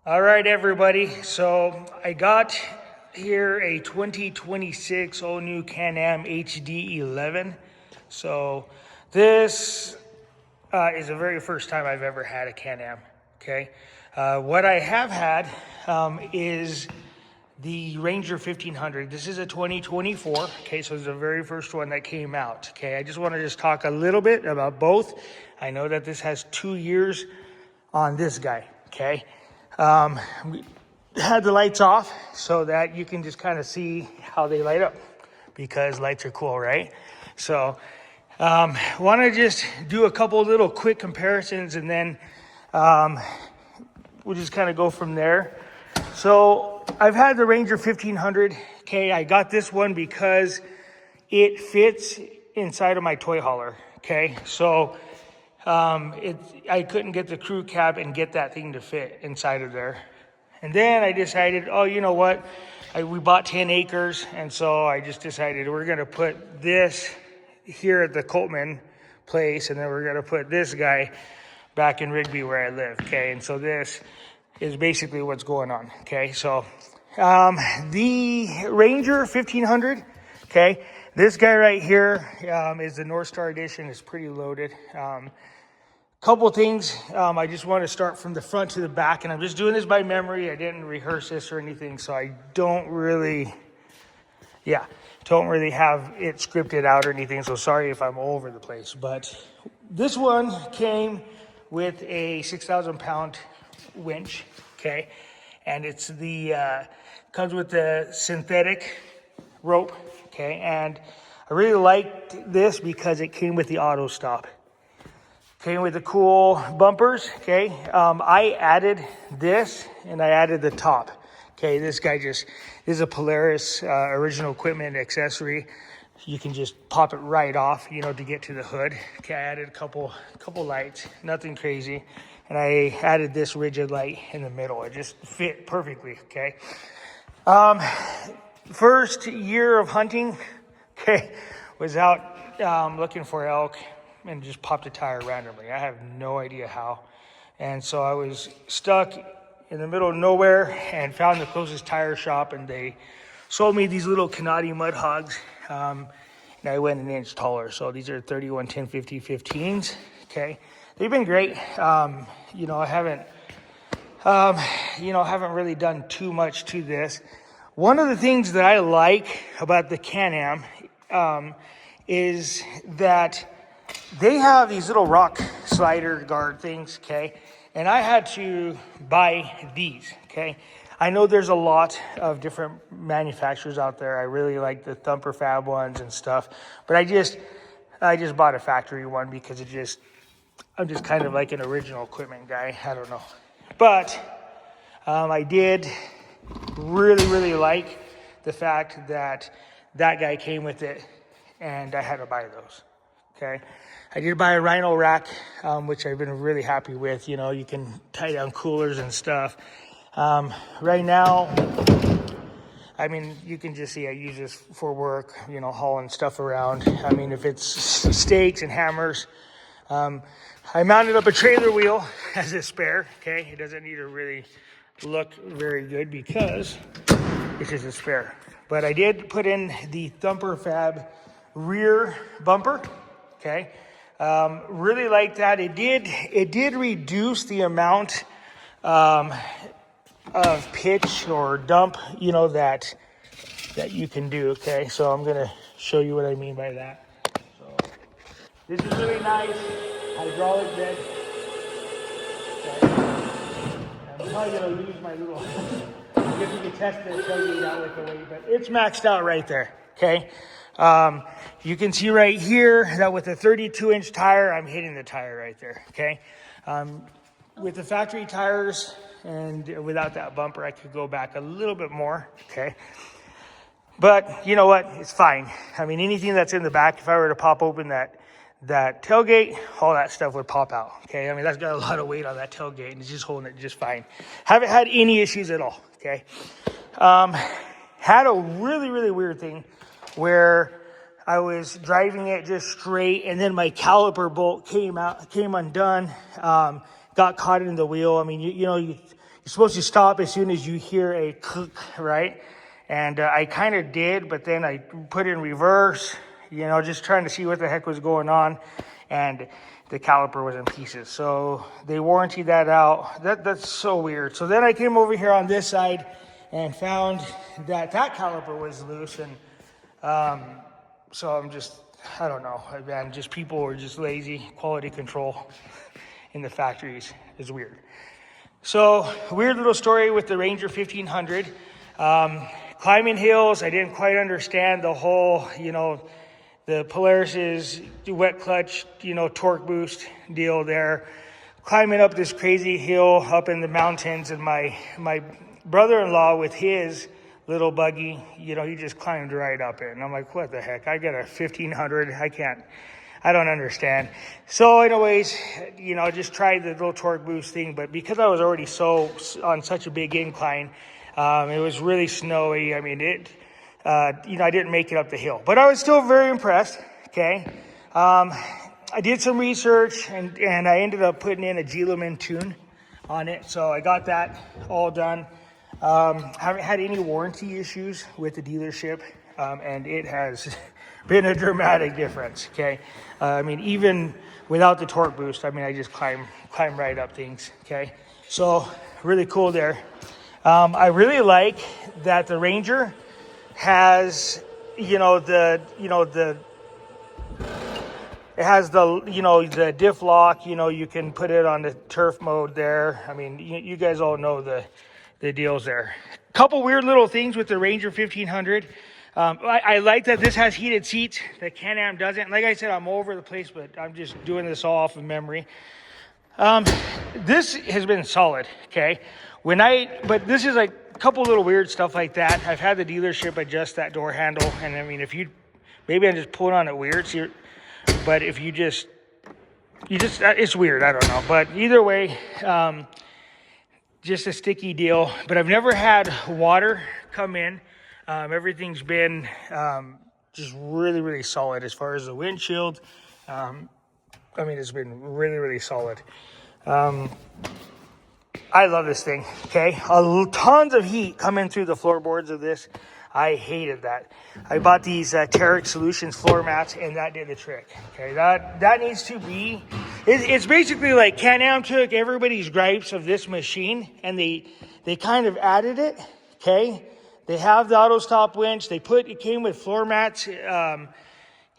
All right, everybody. So I got here a 2026 all new Canam HD11. So this is the very first time I've ever had a Canam. Okay. What I have had is the Ranger 1500. This is a 2024. Okay, so it's the very first one that came out. Okay, I just want to just talk a little bit about both. I know that this has 2 years on this guy. Okay. We had the lights off so that you can just kind of see how they light up, because lights are cool, right? So want to just do a couple little quick comparisons, and then we'll just kind of go from there. So I've had the Ranger 1500. Okay, I got this one because it fits inside of my toy hauler. Okay, so I couldn't get the crew cab and get that thing to fit inside of there. And then I decided, oh, you know what? We bought 10 acres. And so I just decided we're going to put this here at the Coltman place. And then we're going to put this guy back in Rigby where I live. Okay. And so this is basically what's going on. Okay. So, the Ranger 1500. Okay. This guy right here, is the Northstar edition. It's pretty loaded. Couple things. I just want to start from the front to the back, and I'm just doing this by memory. I didn't rehearse this or anything, so I don't really have it scripted out or anything. So sorry if I'm all over the place. But this one came with a 6,000 pound winch. Okay, and it's comes with the synthetic rope. Okay, and I really liked this because it came with the auto stop. Came with the cool bumpers. Okay, I added this and I added the top. Okay, this is a Polaris original equipment accessory. You can just pop it right off, to get to the hood. Okay, I added a couple lights, nothing crazy, and I added this rigid light in the middle. It just fit perfectly. Okay, first year of hunting. Okay, was out looking for elk, and just popped a tire randomly. I have no idea how. And so I was stuck in the middle of nowhere and found the closest tire shop, and they sold me these little Canam mud hogs. And I went an inch taller. So these are 31 1050 15s. Okay. They've been great. I haven't really done too much to this. One of the things that I like about the Canam is that they have these little rock slider guard things, okay? And I had to buy these, okay? I know there's a lot of different manufacturers out there. I really like the Thumper Fab ones and stuff. But I just bought a factory one because I'm just kind of like an original equipment guy. I don't know. But I did really, really like the fact that guy came with it, and I had to buy those. Okay, I did buy a Rhino rack, which I've been really happy with. You can tie down coolers and stuff. Right now, I mean, you can just see I use this for work, hauling stuff around. I mean, if it's stakes and hammers, I mounted up a trailer wheel as a spare. Okay, it doesn't need to really look very good because it's just a spare. But I did put in the Thumper Fab rear bumper. Okay, really like that. It did reduce the amount of pitch or dump, that you can do. Okay, so I'm gonna show you what I mean by that. So this is really nice hydraulic bed. Okay. I'm probably gonna lose my little. I guess we can test the tailgate out with the weight, but it's maxed out right there. Okay. You can see right here that with a 32-inch tire, I'm hitting the tire right there. Okay. With the factory tires and without that bumper, I could go back a little bit more. Okay. But you know what? It's fine. I mean, anything that's in the back, if I were to pop open that tailgate, all that stuff would pop out. Okay. I mean, that's got a lot of weight on that tailgate, and it's just holding it just fine. Haven't had any issues at all. Okay. Had a really, really weird thing where I was driving it just straight, and then my caliper bolt came undone, got caught in the wheel. I mean, you you're supposed to stop as soon as you hear a click, right? And I kind of did, but then I put it in reverse, just trying to see what the heck was going on. And the caliper was in pieces. So they warranted that out. That's so weird. So then I came over here on this side and found that caliper was loose. And so I don't know, man, just people are just lazy. Quality control in the factories is weird. So weird little story with the Ranger 1500. Climbing hills, I didn't quite understand the whole, the Polaris's wet clutch, torque boost deal there. Climbing up this crazy hill up in the mountains, and my brother-in-law with his little buggy, he just climbed right up it. And I'm like, what the heck? I got a 1500. I don't understand. So anyways, just tried the little torque boost thing. But because I was already on such a big incline, it was really snowy. I mean, I didn't make it up the hill, but I was still very impressed. Okay. I did some research and I ended up putting in a HD11 tune on it. So I got that all done. Haven't had any warranty issues with the dealership. And it has been a dramatic difference. Okay. Even without the torque boost, I just climb right up things. Okay. So really cool there. I really like that the Ranger has, it has the diff lock, you can put it on the turf mode there. You guys all know the deals there. Couple weird little things with the Ranger 1500. I like that this has heated seats. The Canam doesn't. Like I said, I'm all over the place, but I'm just doing this all off of memory. This has been solid, okay? But this is like a couple little weird stuff like that. I've had the dealership adjust that door handle, and maybe I'm just pulling on it weird. But if you just, it's weird. I don't know. But either way, just a sticky deal. But I've never had water come in. Everything's been just really, really solid as far as the windshield. It's been really, really solid. I love this thing, okay? Tons of heat coming through the floorboards of this. I hated that. I bought these Terex Solutions floor mats, and that did the trick, okay? That needs to be... It's basically like Canam took everybody's gripes of this machine, and they kind of added it, okay? They have the auto stop winch. It came with floor mats.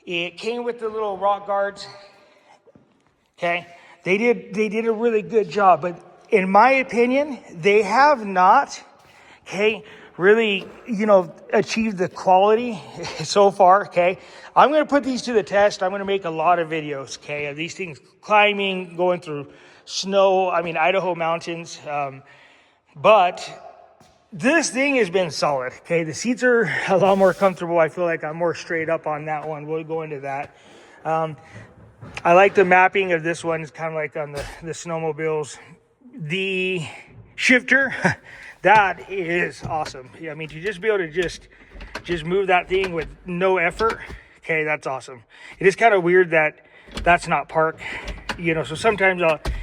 It came with the little rock guards, okay? They did a really good job, but in my opinion, they have not, okay, really, achieved the quality so far, okay? I'm going to put these to the test. I'm going to make a lot of videos, okay, of these things climbing, going through snow, Idaho mountains. But this thing has been solid, okay? The seats are a lot more comfortable. I feel like I'm more straight up on that one. We'll go into that. I like the mapping of this one. It's kind of like on the snowmobiles. The shifter, that is awesome. Yeah, to just be able to just move that thing with no effort, okay, that's awesome. It is kind of weird that that's not park, so sometimes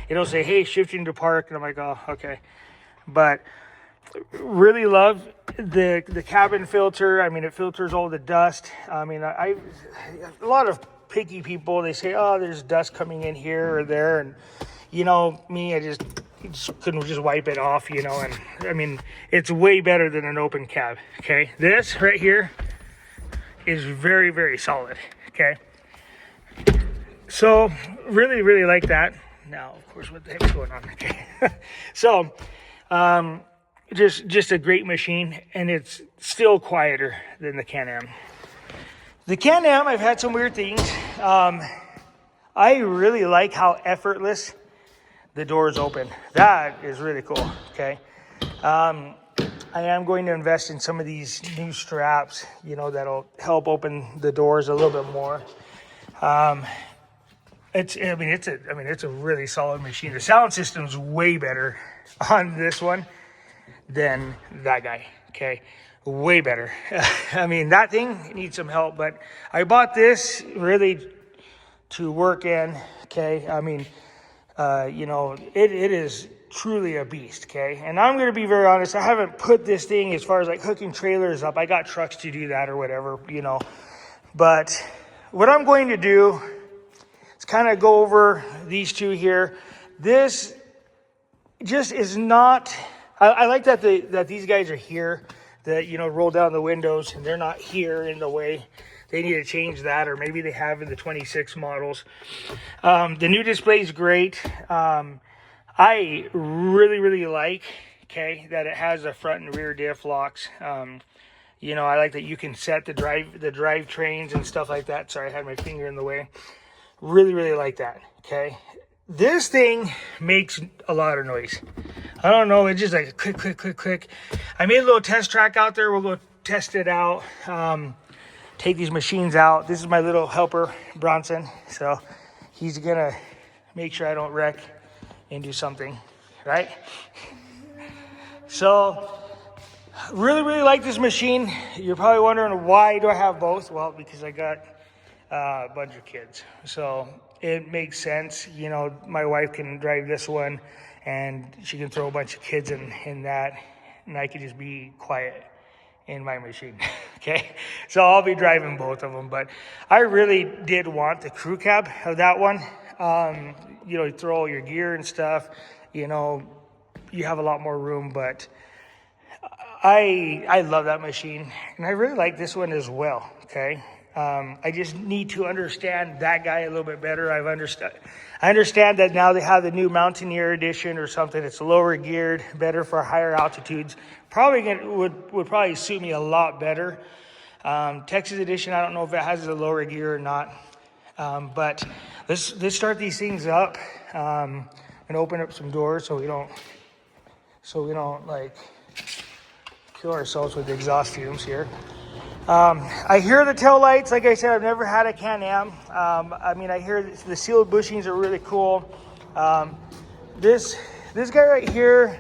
it'll say, hey, shifting to park, and I'm like, oh, okay. But really love the cabin filter. It filters all the dust. A lot of picky people, they say, oh, there's dust coming in here or there, and me, I just couldn't just wipe it off, and it's way better than an open cab, okay? This right here is very, very solid, okay? So really, really like that. Now, of course, what the heck's going on, okay? So just a great machine, and it's still quieter than the Canam. The Canam, I've had some weird things. I really like how effortless the doors open. That is really cool, okay? I am going to invest in some of these new straps, that'll help open the doors a little bit more. It's a really solid machine. The sound system's way better on this one than that guy, okay? Way better. That thing needs some help, but I bought this really to work in, okay? It is truly a beast, okay? And I'm going to be very honest, I haven't put this thing as far as like hooking trailers up. I got trucks to do that or whatever, you know. But what I'm going to do is kind of go over these two here. This just is not, I like that that these guys are here, that, you know, roll down the windows and they're not here in the way. They need to change that, or maybe they have in the 26 models. The new display is great. I really like, okay, that it has a front and rear diff locks. You know, I like that you can set the drive trains and stuff like that. Sorry, I had my finger in the way. Really like that, okay? This thing makes a lot of noise. I don't know, it's just like click. I made a little test track out there. We'll go test it out. Take these machines out. This is my little helper, Bronson. So he's gonna make sure I don't wreck and do something, right? So really like this machine. You're probably wondering, why do I have both? Well, because I got a bunch of kids. So it makes sense. You know, my wife can drive this one and she can throw a bunch of kids in that, and I can just be quiet in my machine. Okay, so I'll be driving both of them. But I really did want the crew cab of that one. You know, you throw all your gear and stuff, you know, you have a lot more room. But I love that machine, and I really like this one as well. Okay, I just need to understand that guy a little bit better. I understand that now they have the new Mountaineer edition or something. It's lower geared, better for higher altitudes. Would probably suit me a lot better. Texas edition, I don't know if it has the lower gear or not. But let's start these things up and open up some doors so we don't like kill ourselves with exhaust fumes here. I hear the tail lights. Like I said, I've never had a Can-Am. I mean, I hear the sealed bushings are really cool. This guy right here,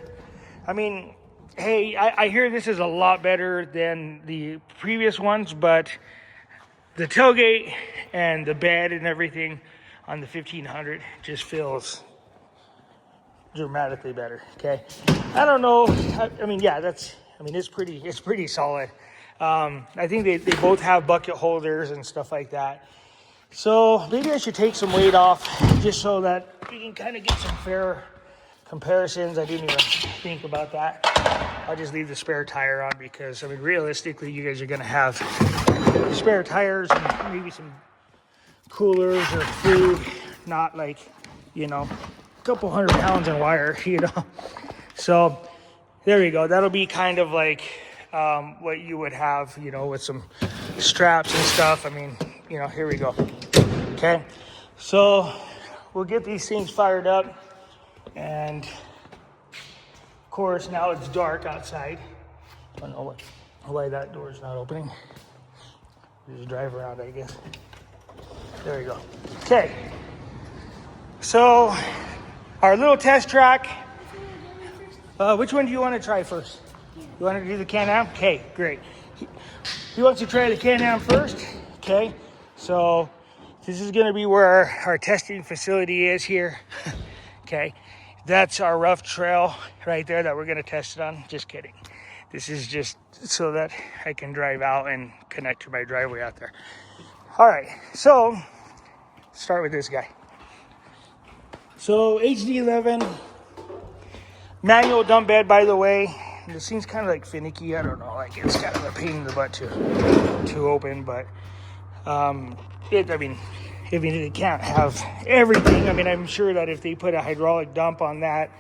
I mean, hey, I hear this is a lot better than the previous ones, but the tailgate and the bed and everything on the 1500 just feels dramatically better. Okay, I don't know. I mean, yeah, it's pretty solid. I think they both have bucket holders and stuff like that. So maybe I should take some weight off just so that you can kind of get some fair comparisons. I didn't even think about that. I'll just leave the spare tire on because, I mean, realistically, you guys are going to have spare tires and maybe some coolers or food, not like, you know, a couple 100 pounds in wire, you know. So there you go. That'll be kind of like what you would have, you know, with some straps and stuff. I mean, you know, here we go. Okay, so we'll get these things fired up, and of course now it's dark outside. I don't know why that door is not opening. Just drive around, I guess. There you go. Okay, so our little test track. Which one do you want to try first? You want to do the Can-Am? Okay, great. He wants to try the Can-Am first. Okay, so this is going to be where our testing facility is here. Okay, that's our rough trail right there that we're going to test it on. Just kidding. This is just so that I can drive out and connect to my driveway out there. All right, so start with this guy. So HD11 manual dump bed, by the way. This seems kind of like finicky. I don't know. Like, it's kind of a pain in the butt to open, but I mean, if you can't have everything, I mean, I'm sure that if they put a hydraulic dump on that,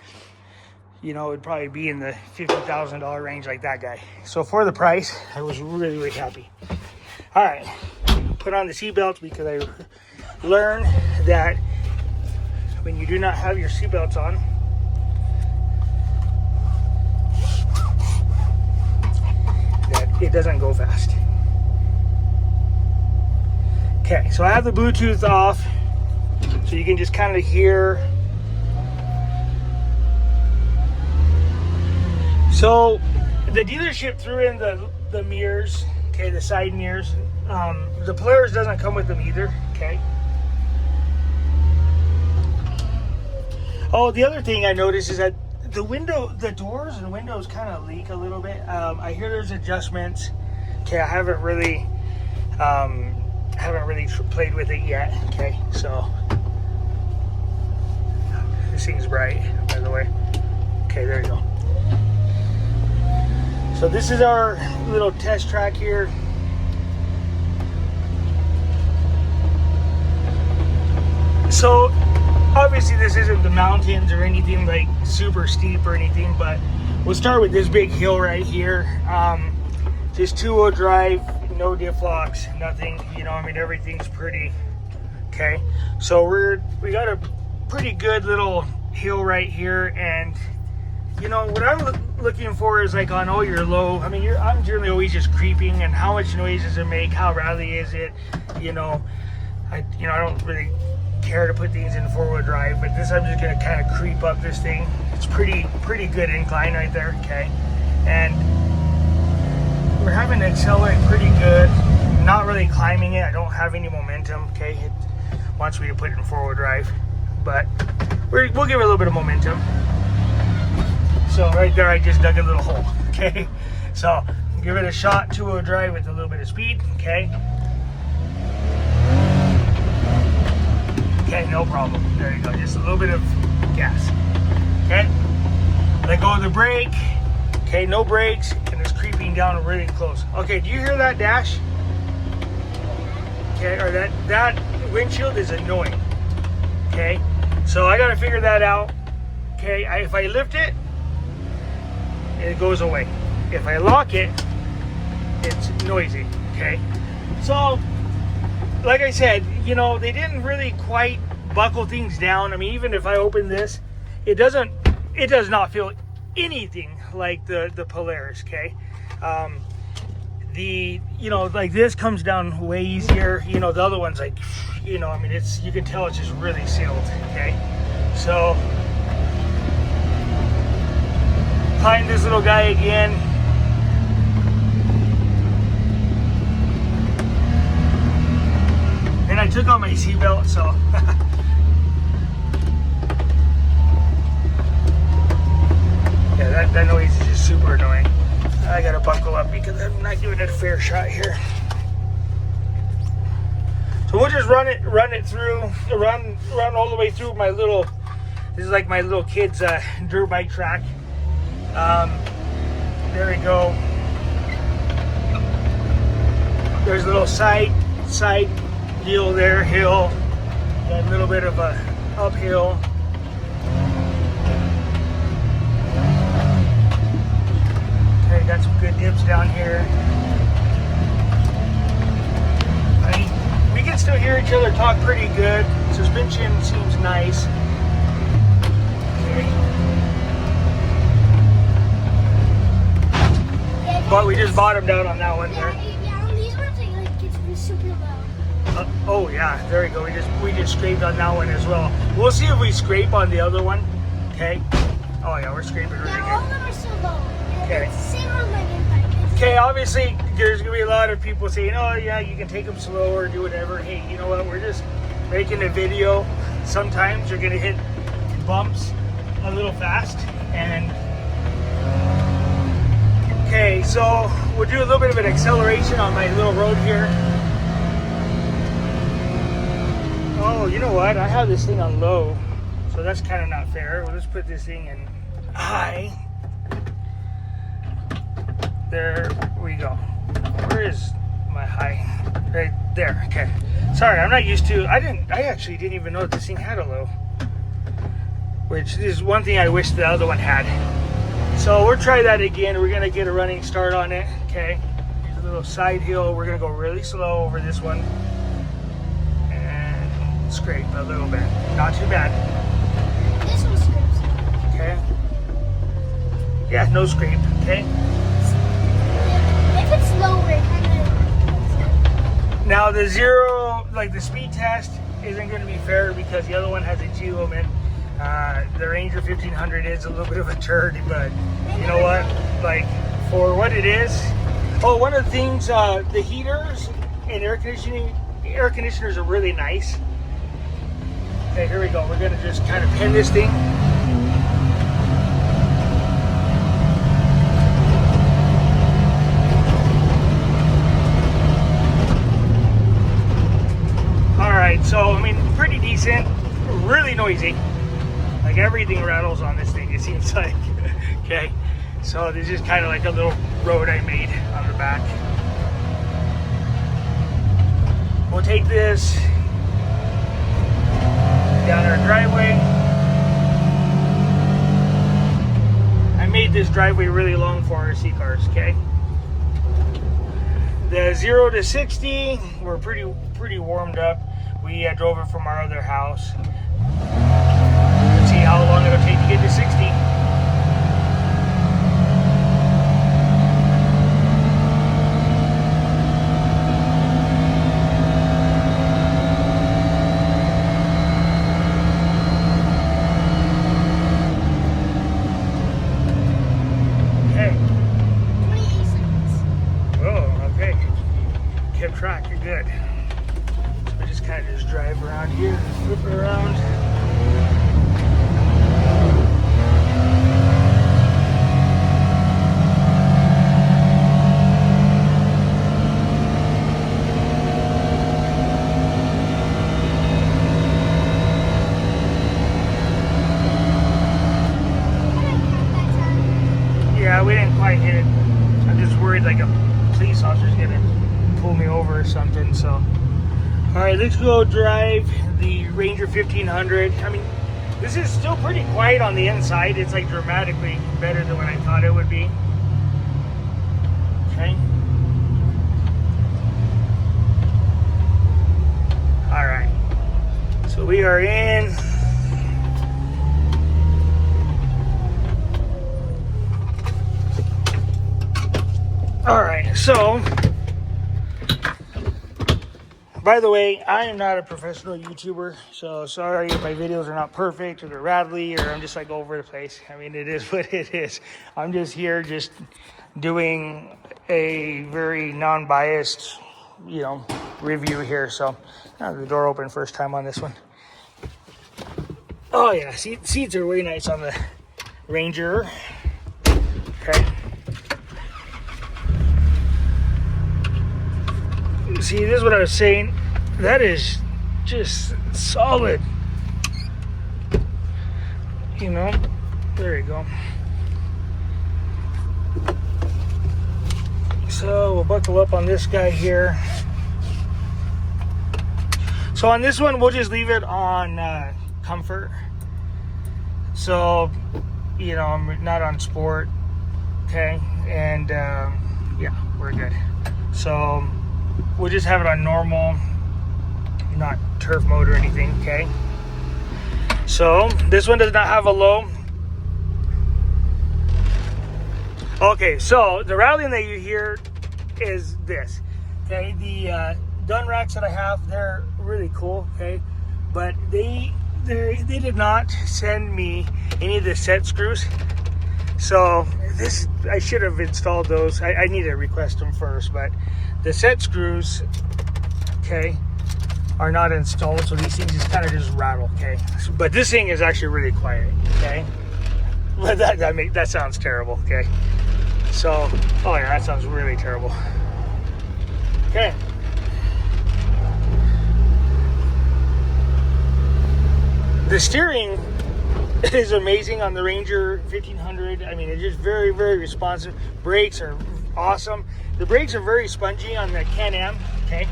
you know, it'd probably be in the $50,000 range like that guy. So for the price, I was really happy. All right, put on the seatbelt because I learned that when you do not have your seatbelts on, that it doesn't go fast. Okay, so I have the Bluetooth off, so you can just kind of hear. So the dealership threw in the mirrors, okay, the side mirrors. The Polaris doesn't come with them either, okay. Oh, the other thing I noticed is that the doors and windows kind of leak a little bit. I hear there's adjustments. Okay, I haven't really played with it yet. Okay, so this thing's bright, by the way. Okay, there you go. So this is our little test track here. So obviously this isn't the mountains or anything like super steep or anything, but we'll start with this big hill right here. Just 2-wheel drive, no diff locks, nothing, you know, I mean, everything's pretty okay. So we got a pretty good little hill right here, and you know what I'm looking for is like on all your low, I mean, I'm generally always just creeping, and how much noise does it make, how rally is it, you know, I don't really care to put these in 4-wheel drive, but this I'm just gonna kind of creep up this thing. It's pretty good incline right there, okay, and we're having to accelerate pretty good. Not really climbing it. I don't have any momentum, okay. It wants me to put it in 4-wheel drive, but we'll give it a little bit of momentum. So right there I just dug a little hole, okay. So give it a shot, 2-wheel drive with a little bit of speed, okay. Okay, no problem. There you go. Just a little bit of gas. Okay. Let go of the brake. Okay, no brakes, and it's creeping down really close. Okay, do you hear that dash? Okay, or that windshield is annoying. Okay, so I gotta figure that out. Okay, if I lift it, it goes away. If I lock it, it's noisy. Okay, so like I said, you know, they didn't really quite buckle things down. I mean, even if I open this, it does not feel anything like the Polaris, okay. You know, like this comes down way easier. You know, the other one's like, you know, I mean, you can tell it's just really sealed, okay. So find this little guy again. And I took on my seatbelt, so yeah, that noise is just super annoying. I gotta buckle up because I'm not giving it a fair shot here. So we'll just run it through, run all the way through my little. This is like my little kid's dirt bike track. There we go. There's a little side deal there, hill, got a little bit of a uphill. Okay, got some good dips down here. I mean, we can still hear each other talk pretty good. Suspension seems nice. Okay. But we just bottomed out on that one there. These ones like get to be super low. Oh yeah, there we go. We just scraped on that one as well. We'll see if we scrape on the other one. Okay. Oh yeah, we're scraping really good. All of them are so low. Okay. It's the same on my impact. Okay, obviously there's gonna be a lot of people saying, "Oh yeah, you can take them slow or do whatever." Hey, you know what? We're just making a video. Sometimes you're gonna hit bumps a little fast, and okay, so we'll do a little bit of an acceleration on my little road here. Oh, you know what? I have this thing on low, so that's kind of not fair. Well, let's put this thing in high. There we go. Where is my high? Right there. Okay. Sorry, I'm not used to. I actually didn't even know that this thing had a low, which is one thing I wish the other one had. So we'll try that again. We're gonna get a running start on it. Okay. Here's a little side hill. We're gonna go really slow over this one and scrape a little bit. Not too bad. This one scrapes. Okay. Yeah, no scrape. Okay. If it's lower, it kind of. Now the zero, like the speed test, isn't going to be fair because the other one has a G limit. The Ranger 1500 is a little bit of a turd, but you know what? Like for what it is. Oh, one of the things, the heaters and air conditioners are really nice. Okay, here we go. We're gonna just kind of pin this thing. crazy. Like everything rattles on this thing, it seems like. Okay, so this is kind of like a little road I made on the back. We'll take this down our driveway. I made this driveway really long for RC cars, okay? The 0 to 60, we're pretty warmed up. We drove it from our other house. Let's see how long it'll take to get to 60. Track, you're good. So we just kind of just drive around here, flip it around. Yeah, we didn't quite hit it. I'm just worried like a police officer's gonna pull me over or something. So all right, let's go drive the Ranger 1500. I mean, this is still pretty quiet on the inside. It's like dramatically better than what I thought it would be. Okay, all right, so we are in. All right, so by the way, I am not a professional YouTuber, so sorry if my videos are not perfect or they're rattly or I'm just like over the place. I mean, it is what it is. I'm just here just doing a very non-biased, review here. So the door open first time on this one. Oh yeah, seats are way nice on the Ranger. Okay. See, this is what I was saying. That is just solid. There you go. So we'll buckle up on this guy here. So on this one, we'll just leave it on comfort. So, I'm not on sport. Okay. And yeah, we're good. So we'll just have it on normal, not turf mode or anything, okay? So this one does not have a low. Okay, so the rattling that you hear is this, okay? The gun racks that I have, they're really cool, okay? But they did not send me any of the set screws. So I should have installed those. I need to request them first, but the set screws, okay, are not installed, so these things just kind of just rattle, okay? But this thing is actually really quiet, okay? But that sounds terrible, okay? So, oh yeah, that sounds really terrible. Okay. The steering is amazing on the Ranger 1500. I mean, it's just very, very responsive. Brakes are awesome. The brakes are very spongy on the Canam, okay?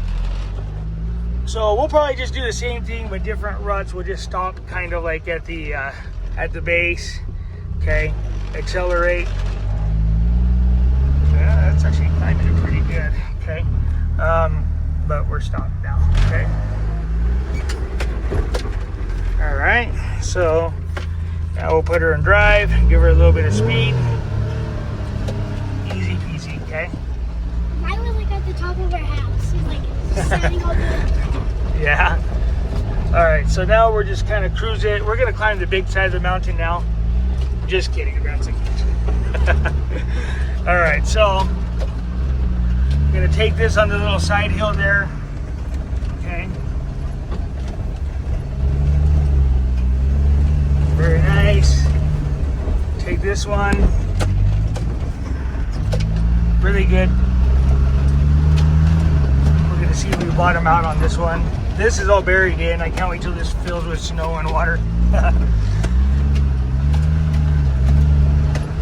So we'll probably just do the same thing with different ruts. We'll just stop kind of like at the base, okay? Accelerate. Yeah, that's actually kind of pretty good, okay? But we're stopped now, okay? All right, so now we'll put her in drive, give her a little bit of speed. Easy peasy, okay? Mine was like at the top of our house. It's like standing over it. Yeah. All right, so now we're just kind of cruise it. We're gonna climb the big side of the mountain now. Just kidding, that's a all right, so I'm gonna take this on the little side hill there, okay? Very nice. Take this one. Really good. We're gonna see if we bottom out on this one. This is all buried in. I can't wait till this fills with snow and water. All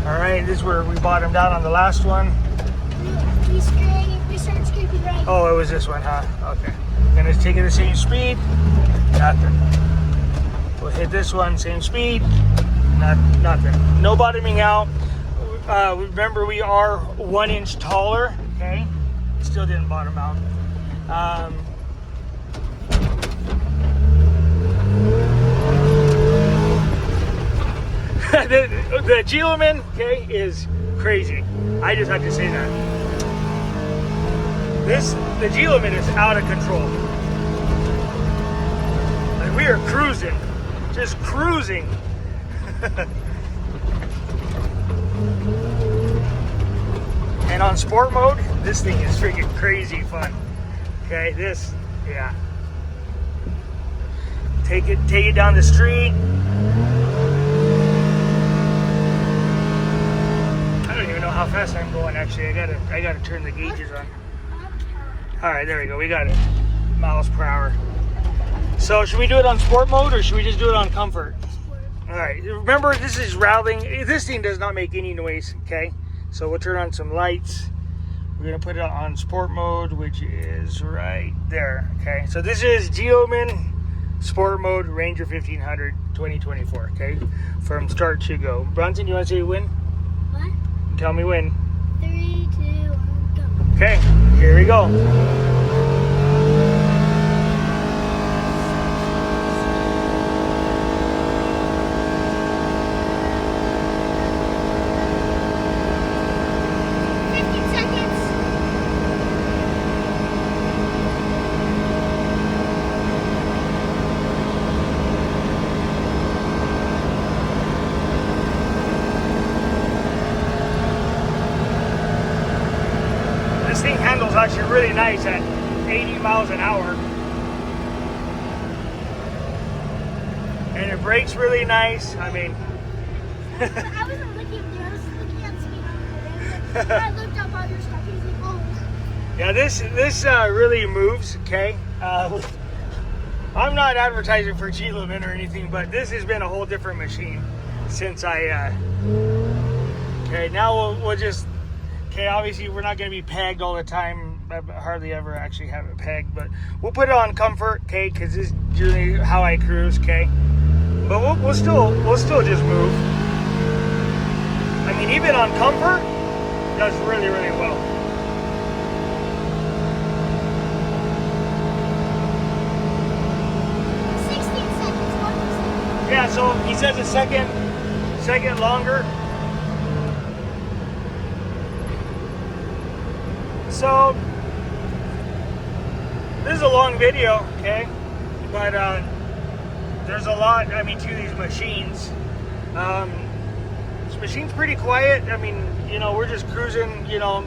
right, this is where we bottomed out on the last one. We started scraping right. Oh, it was this one, huh? Okay. Gonna take it the same speed. Nothing. We'll hit this one, same speed. Nothing. No bottoming out. Remember, we are 1 inch taller. Okay. Still didn't bottom out. The HD11, okay, is crazy. I just have to say that. The HD11 is out of control. Like, we are cruising, just cruising. And on sport mode, this thing is freaking crazy fun. Okay, yeah. Take it down the street. I don't even know how fast I'm going. Actually, I gotta turn the gauges on. All right, there we go. We got it. Miles per hour. So should we do it on sport mode or should we just do it on comfort? All right. Remember, this is rattling. This thing does not make any noise. Okay. So we'll turn on some lights. We're gonna put it on sport mode, which is right there. Okay. So this is HD11 sport mode Ranger 1500 2024. Okay. From start to go. Bronson, you want to say when? What? Tell me when. 3, 2, 1, go. Okay, here we go. This thing handles actually really nice at 80 miles an hour. And it brakes really nice. I mean, I wasn't looking at you, I was looking at speed. I looked up all your stuff. He's like, oh. yeah, this really moves. Okay, I'm not advertising for HD11 or anything, but this has been a whole different machine since I. Okay, now we'll just. Okay, obviously we're not going to be pegged all the time. I hardly ever actually have it pegged, but we'll put it on comfort, okay? Because this is usually how I cruise, okay? But we'll still just move. I mean, even on comfort, it does really, really well. Yeah, so he says a second longer. So this is a long video, okay? But there's a lot, I mean, to these machines. This machine's pretty quiet. I mean, you know, we're just cruising, you know,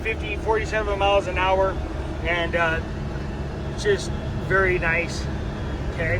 50, 47 miles an hour, and it's just very nice, okay?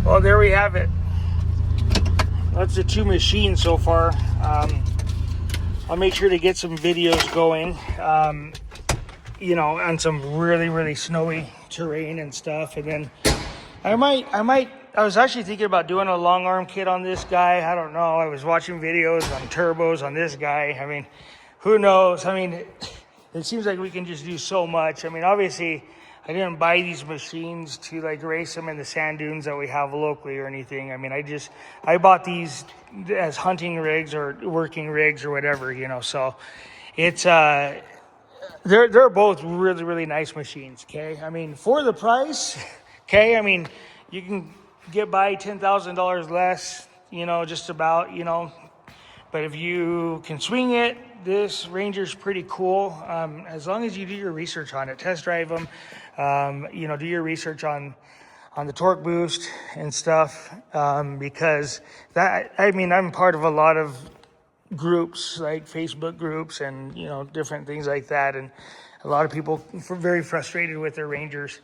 Well, there we have it. That's the two machines so far. I'll make sure to get some videos going, you know, on some really, really snowy terrain and stuff. And then I was actually thinking about doing a long arm kit on this guy. I don't know. I was watching videos on turbos on this guy. I mean, who knows? I mean, it seems like we can just do so much. I mean, obviously, I didn't buy these machines to like race them in the sand dunes that we have locally or anything. I mean, I bought these as hunting rigs or working rigs or whatever, you know. So it's they're both really, really nice machines. Okay, I mean, for the price, okay, I mean, you can get by $10,000 less, you know, just about, you know. But if you can swing it, this Ranger's pretty cool. As long as you do your research on it, test drive them, you know, do your research on the torque boost and stuff, because that, I mean, I'm part of a lot of groups like Facebook groups and different things like that, and a lot of people very frustrated with their Rangers.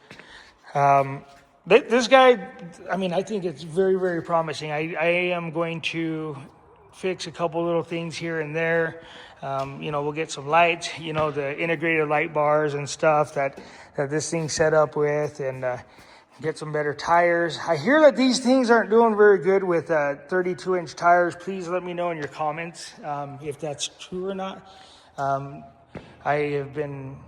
This guy, I mean, I think it's very, very promising. I am going to fix a couple little things here and there. We'll get some lights, the integrated light bars and stuff that this thing's set up with, and get some better tires. I hear that these things aren't doing very good with 32-inch tires. Please let me know in your comments if that's true or not. I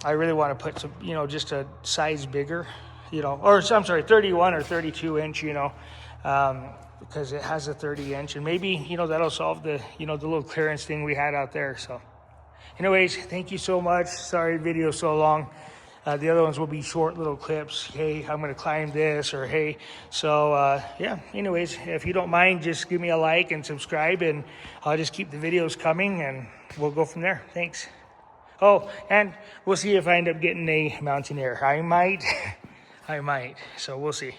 really want to put some, just a size bigger, or I'm sorry, 31 or 32 inch, because it has a 30 inch, and maybe, that'll solve the little clearance thing we had out there. So anyways, thank you so much. Sorry the video's so long. The other ones will be short little clips. Hey, I'm going to climb this, or hey. So yeah, anyways, if you don't mind, just give me a like and subscribe, and I'll just keep the videos coming, and we'll go from there. Thanks. Oh, and we'll see if I end up getting a Mountaineer. I might. So we'll see.